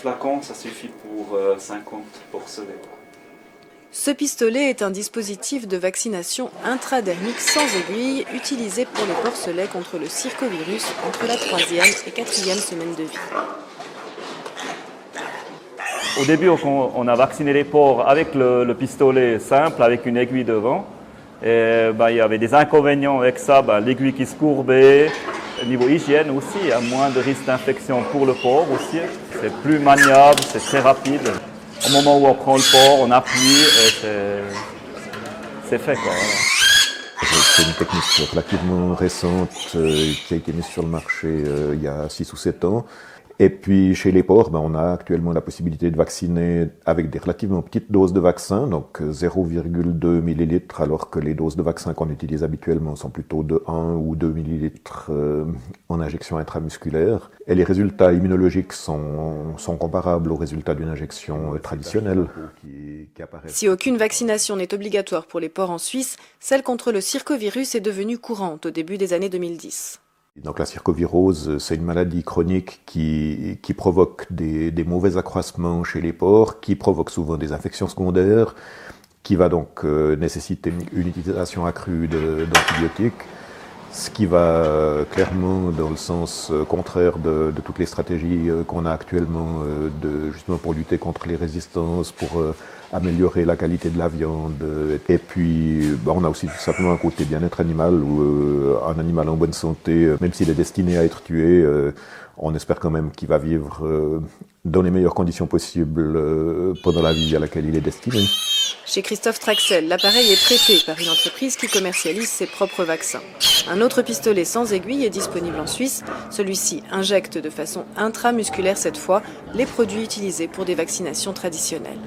flacon, ça suffit pour 50 porcelets. Ce pistolet est un dispositif de vaccination intradermique sans aiguille utilisé pour les porcelets contre le circovirus entre la 3e et 4e semaine de vie. Au début, on a vacciné les porcs avec le pistolet simple, avec une aiguille devant. Et, il y avait des inconvénients avec ça, l'aiguille qui se courbait. Au niveau hygiène aussi, il y a moins de risque d'infection pour le porc aussi. C'est plus maniable, c'est très rapide. Au moment où on prend le porc, on appuie et c'est fait, quoi. C'est une technique relativement récente qui a été mise sur le marché il y a 6 ou 7 ans. Et puis chez les porcs, on a actuellement la possibilité de vacciner avec des relativement petites doses de vaccin, donc 0,2 ml, alors que les doses de vaccin qu'on utilise habituellement sont plutôt de 1 ou 2 ml en injection intramusculaire. Et les résultats immunologiques sont comparables aux résultats d'une injection traditionnelle. Si aucune vaccination n'est obligatoire pour les porcs en Suisse, celle contre le circovirus est devenue courante au début des années 2010. Donc la circovirose, c'est une maladie chronique qui provoque des mauvais accroissements chez les porcs, qui provoque souvent des infections secondaires, qui va donc nécessiter une utilisation accrue d'antibiotiques, ce qui va clairement dans le sens contraire de toutes les stratégies qu'on a actuellement justement pour lutter contre les résistances, pour améliorer la qualité de la viande. Et puis, on a aussi tout simplement un côté bien-être animal, où un animal en bonne santé, même s'il est destiné à être tué, on espère quand même qu'il va vivre dans les meilleures conditions possibles pendant la vie à laquelle il est destiné. Chez Christophe Traxel, l'appareil est prêté par une entreprise qui commercialise ses propres vaccins. Un autre pistolet sans aiguille est disponible en Suisse. Celui-ci injecte de façon intramusculaire cette fois les produits utilisés pour des vaccinations traditionnelles.